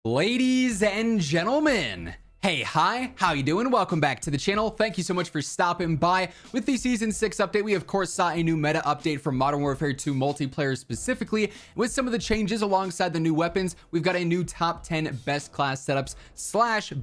Ladies and gentlemen, hey, hi, how you doing? Welcome back to the channel. Thank you so much for stopping by. With the Season 6 update, we of course saw a new meta update for Modern Warfare 2 multiplayer specifically. With some of the changes alongside the new weapons, we've got a new top 10 best class setups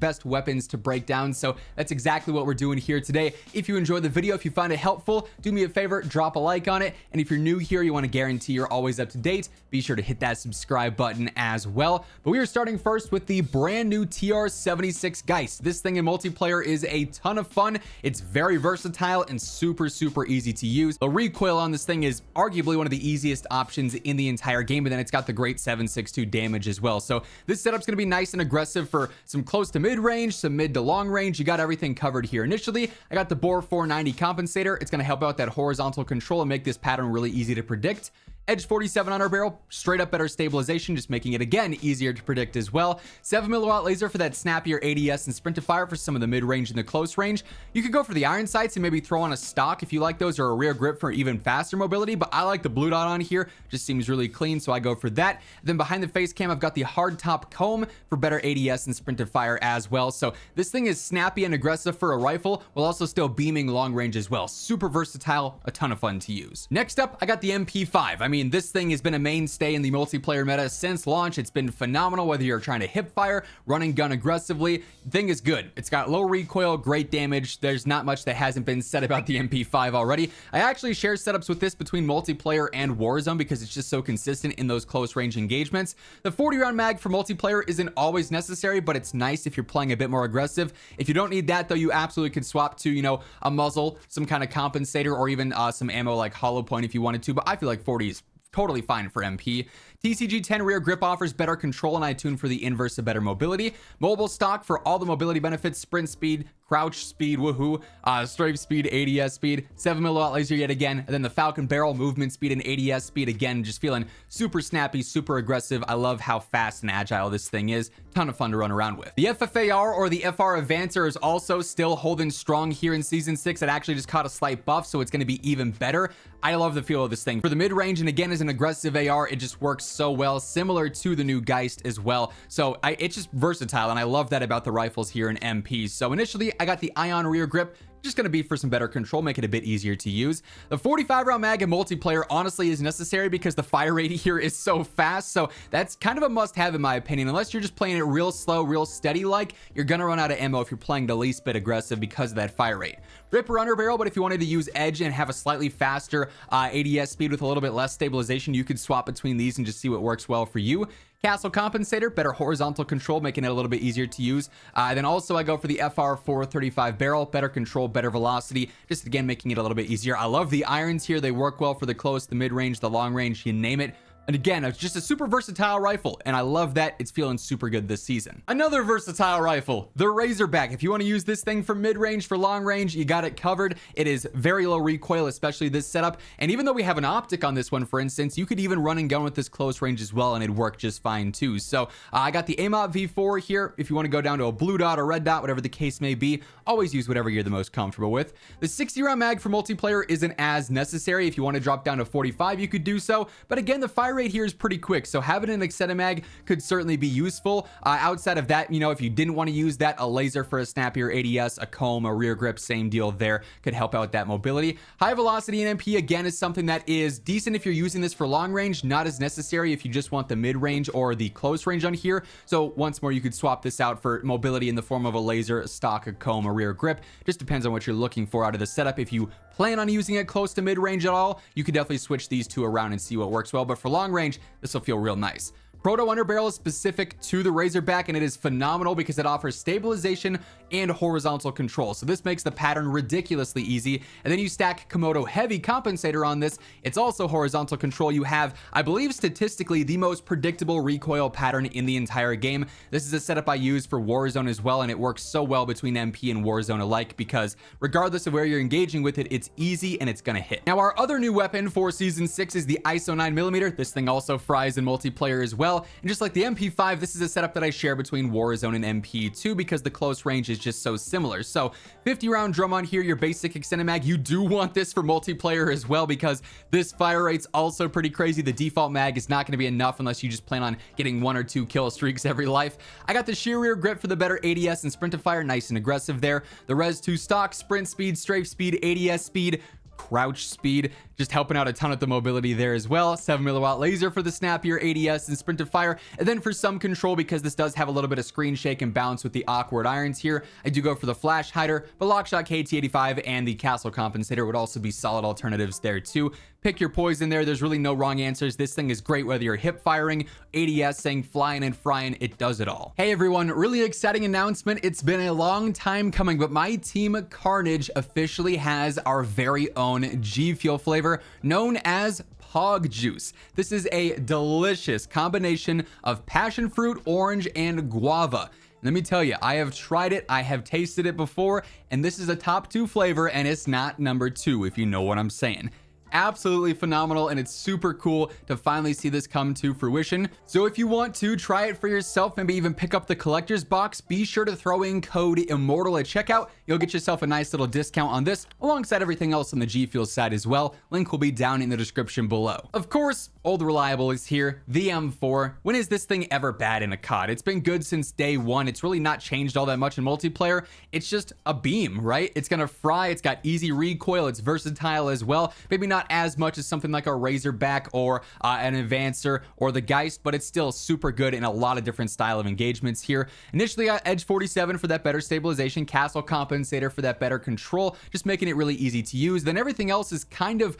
/ best weapons to break down. So that's exactly what we're doing here today. If you enjoyed the video, if you find it helpful, do me a favor, drop a like on it. And if you're new here, you want to guarantee you're always up to date, be sure to hit that subscribe button as well. But we are starting first with the brand new TR-76 Geist. This thing in multiplayer is a ton of fun. It's very versatile and super easy to use. The recoil on this thing is arguably one of the easiest options in the entire game, and then it's got the great 762 damage as well. So this setup's going to be nice and aggressive for some close to mid range, some mid to long range. You got everything covered here. Initially, I got the bore 490 compensator. It's going to help out that horizontal control and make this pattern really easy to predict. Edge 47 on our barrel, straight up better stabilization, just making it again easier to predict as well. 7mm laser for that snappier ADS and sprint to fire for some of the mid-range and the close range. You could go for the iron sights and maybe throw on a stock if you like those, or a rear grip for even faster mobility, but I like the blue dot on here, just seems really clean, so I go for that. Then behind the face cam, I've got the hard top comb for better ADS and sprint to fire as well. So this thing is snappy and aggressive for a rifle, while also still beaming long range as well. Super versatile, a ton of fun to use. Next up, I got the MP5. I mean, this thing has been a mainstay in the multiplayer meta since launch. It's been phenomenal whether you're trying to hip fire, running gun aggressively. The thing is good. It's got low recoil, great damage. There's not much that hasn't been said about the MP5 already. I actually share setups with this between multiplayer and Warzone because it's just so consistent in those close range engagements. The 40 round mag for multiplayer isn't always necessary, but it's nice if you're playing a bit more aggressive. If you don't need that though, you absolutely could swap to, you know, a muzzle, some kind of compensator, or even some ammo like hollow point if you wanted to, but I feel like 40 is totally fine for MP. TCG 10 rear grip offers better control, and I tune for the inverse of better mobility. Mobile stock for all the mobility benefits, sprint speed, crouch speed, woohoo, strafe speed, ADS speed, 7mm laser yet again, and then the Falcon barrel movement speed and ADS speed again, just feeling super snappy, super aggressive. I love how fast and agile this thing is. Ton of fun to run around with. The FFAR or the FR Avancer is also still holding strong here in Season 6. It actually just caught a slight buff, so it's going to be even better. I love the feel of this thing. For the mid-range, and again, as an aggressive AR, it just works so well, similar to the new Geist as well. So it's just versatile, and I love that about the rifles here in MP. So initially, I got the ion rear grip, just going to be for some better control, make it a bit easier to use. The 45 round mag in multiplayer honestly is necessary because the fire rate here is so fast, so that's kind of a must have in my opinion. Unless you're just playing it real slow, real steady, like, you're gonna run out of ammo if you're playing the least bit aggressive because of that fire rate. Ripper under barrel, but if you wanted to use edge and have a slightly faster ADS speed with a little bit less stabilization, you could swap between these and just see what works well for you. Castle compensator, better horizontal control, making it a little bit easier to use. Then also I go for the FR 435 barrel, better control, better velocity, just again making it a little bit easier. I love the irons here. They work well for the close, the mid-range, the long range, you name it. And again, it's just a super versatile rifle, and I love that it's feeling super good this season. Another versatile rifle, the Razorback. If you want to use this thing for mid-range, for long range, you got it covered. It is very low recoil, especially this setup. And even though we have an optic on this one, for instance, you could even run and gun with this close range as well, and it'd work just fine too. So I got the MW4 here. If you want to go down to a blue dot or red dot, whatever the case may be, always use whatever you're the most comfortable with. The 60 round mag for multiplayer isn't as necessary. If you want to drop down to 45, you could do so. But again, the fire rate here is pretty quick, so having an extended mag could certainly be useful. Outside of that, you know, if you didn't want to use that, a laser for a snappier ADS, a comb, a rear grip, same deal there, could help out that mobility. High velocity in MP again is something that is decent if you're using this for long range, not as necessary if you just want the mid range or the close range on here. So once more, you could swap this out for mobility in the form of a laser, a stock, a comb, a rear grip. Just depends on what you're looking for out of the setup. If you plan on using it close to mid range at all, you could definitely switch these two around and see what works well. But for long range, this will feel real nice. Proto underbarrel is specific to the Razorback, and it is phenomenal because it offers stabilization and horizontal control. So this makes the pattern ridiculously easy. And then you stack Komodo heavy compensator on this. It's also horizontal control. You have, I believe, statistically the most predictable recoil pattern in the entire game. This is a setup I use for Warzone as well, and it works so well between MP and Warzone alike because regardless of where you're engaging with it, it's easy and it's gonna hit. Now, our other new weapon for Season 6 is the ISO 9mm. This thing also fries in multiplayer as well. well. And just like the MP5, this is a setup that I share between Warzone and MP2 because the close range is just so similar. So 50 round drum on here, your basic extended mag. You do want this for multiplayer as well because this fire rate's also pretty crazy. The default mag is not going to be enough unless you just plan on getting 1 or 2 kill streaks every life. I got the sheer rear grip for the better ADS and sprint to fire, nice and aggressive there. The Res 2 stock, sprint speed, strafe speed, ADS speed, crouch speed, just helping out a ton with the mobility there as well. 7mm laser for the snappier ADS and sprint to fire. And then for some control, because this does have a little bit of screen shake and bounce with the awkward irons here, I do go for the flash hider, but Lockshot KT85 and the castle compensator would also be solid alternatives there too. Pick your poison there. There's really no wrong answers. This thing is great whether you're hip firing, ADSing, flying and frying, it does it all. Hey everyone, really exciting announcement. It's been a long time coming, but my team Carnage officially has our very own G Fuel flavor known as Pog Juice. This is a delicious combination of passion fruit, orange, and guava. Let me tell you, I have tried it, I have tasted it before, and this is a top 2 flavor, and it's not number 2, if you know what I'm saying. Absolutely phenomenal, and it's super cool to finally see this come to fruition. So if you want to try it for yourself, maybe even pick up the collector's box, be sure to throw in code IMMORTAL at checkout. You'll get yourself a nice little discount on this alongside everything else on the G Fuel side as well. Link will be down in the description below. Of course, old reliable is here, the M4. When is this thing ever bad in a COD? It's been good since day one. It's really not changed all that much in multiplayer. It's just a beam, right? It's gonna fry, it's got easy recoil, it's versatile as well. Maybe not as much as something like a Razorback or an Avancer or the Geist, but it's still super good in a lot of different style of engagements here. Initially got Edge 47 for that better stabilization, Castle Compensator for that better control, just making it really easy to use. Then everything else is kind of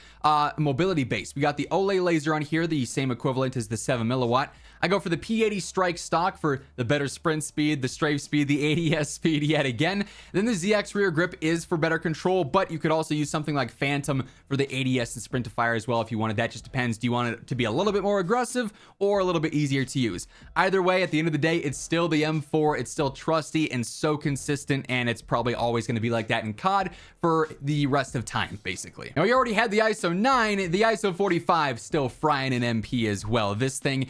mobility based. We got the Olay laser on here, the same equivalent as the 7mm. I go for the P80 strike stock for the better sprint speed, the strafe speed, the ADS speed yet again. Then the ZX rear grip is for better control, but you could also use something like Phantom for the ADS and sprint to fire as well if you wanted. That just depends. Do you want it to be a little bit more aggressive or a little bit easier to use? Either way, at the end of the day, it's still the M4. It's still trusty and so consistent, and it's probably always going to be like that in COD for the rest of time, basically. Now, we already had the ISO 9, the ISO 45 still frying in MP as well. This thing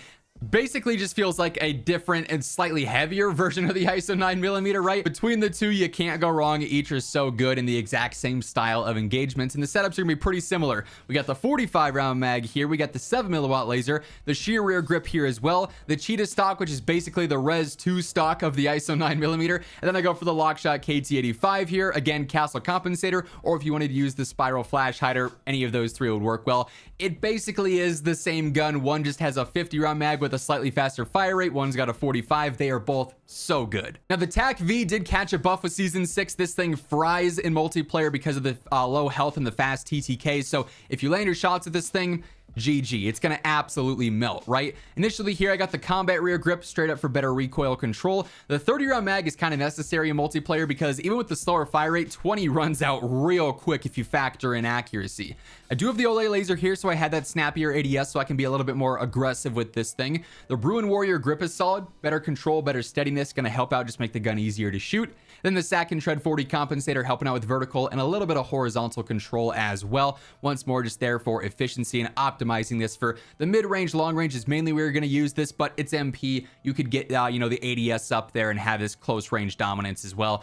basically just feels like a different and slightly heavier version of the ISO 9mm, right? Between the two, you can't go wrong. Each are so good in the exact same style of engagements, and the setups are gonna be pretty similar. We got the 45 round mag here, we got the 7mm laser, the sheer rear grip here as well, the Cheetah stock, which is basically the Res 2 stock of the ISO 9mm, and then I go for the Lockshot KT85 here, again, Castle Compensator, or if you wanted to use the Spiral Flash Hider, any of those three would work well. It basically is the same gun. One just has a 50 round mag with a slightly faster fire rate, one's got a 45. They are both so good. Now the TAQ-V did catch a buff with season 6. This thing fries in multiplayer because of the low health and the fast TTK, so if you land your shots at this thing, GG, it's gonna absolutely melt, right? Initially here I got the combat rear grip straight up for better recoil control. The 30 round mag is kind of necessary in multiplayer because even with the slower fire rate, 20 runs out real quick if you factor in accuracy. I do have the Olay laser here, so I had that snappier ADS so I can be a little bit more aggressive with this thing. The Bruin Warrior grip is solid, better control, better steadiness, gonna help out, just make the gun easier to shoot. Then the Sack and Tread 40 compensator helping out with vertical and a little bit of horizontal control as well. Once more, just there for efficiency and optimizing this for the mid-range. Long range is mainly where you're going to use this, but it's MP. You could get you know, the ADS up there and have this close range dominance as well.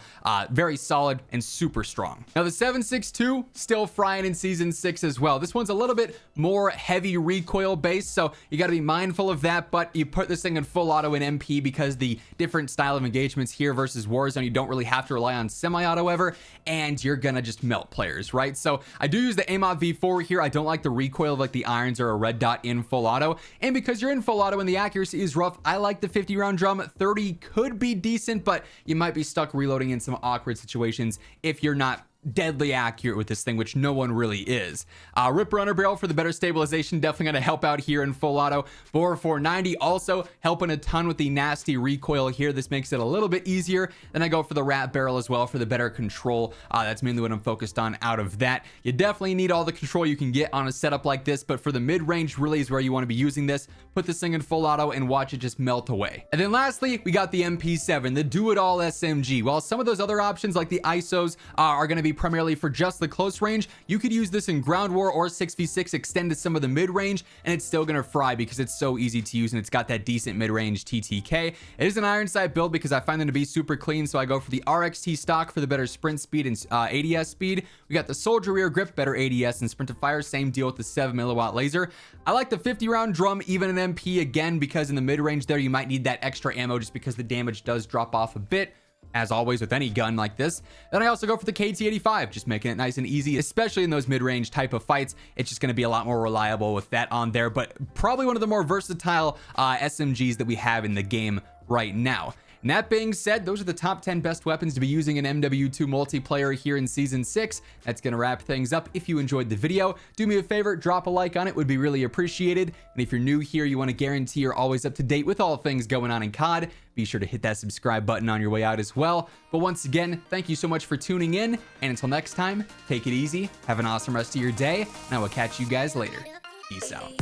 Very solid and super strong. Now the 7.62 still frying in season 6 as well. This one's a little bit more heavy recoil based, so you got to be mindful of that, but you put this thing in full auto in MP because the different style of engagements here versus Warzone, you don't really have to rely on semi-auto ever, and you're gonna just melt players, right? So I do use the MW4 here. I don't like the recoil of like the irons or a red dot in full auto, and because you're in full auto and the accuracy is rough, I like the 50 round drum. 30 could be decent, but you might be stuck reloading in some awkward situations if you're not deadly accurate with this thing, which no one really is. Rip Runner Barrel for the better stabilization, definitely going to help out here in full auto. Bore 490 also helping a ton with the nasty recoil here. This makes it a little bit easier. Then I go for the Rat Barrel as well for the better control. That's mainly what I'm focused on out of that. You definitely need all the control you can get on a setup like this, but for the mid-range really is where you want to be using this. Put this thing in full auto and watch it just melt away. And then lastly, we got the MP7, the do-it-all SMG. While some of those other options like the ISOs are going to be primarily for just the close range. You could use this in ground war or 6v6, extend to some of the mid range, and it's still gonna fry because it's so easy to use and it's got that decent mid range TTK. It is an iron sight build because I find them to be super clean, so I go for the RXT stock for the better sprint speed and ADS speed. We got the soldier rear grip, better ADS and sprint to fire. Same deal with the 7 milliwatt laser. I like the 50 round drum, even an MP again, because in the mid range there you might need that extra ammo just because the damage does drop off a bit, as always with any gun like this. Then I also go for the KT-85, just making it nice and easy, especially in those mid-range type of fights. It's just going to be a lot more reliable with that on there, but probably one of the more versatile SMGs that we have in the game right now. And that being said, those are the top 10 best weapons to be using in MW2 multiplayer here in Season 6. That's going to wrap things up. If you enjoyed the video, do me a favor, drop a like on it, would be really appreciated. And if you're new here, you want to guarantee you're always up to date with all things going on in COD, be sure to hit that subscribe button on your way out as well. But once again, thank you so much for tuning in, and until next time, take it easy, have an awesome rest of your day, and I will catch you guys later. Peace out.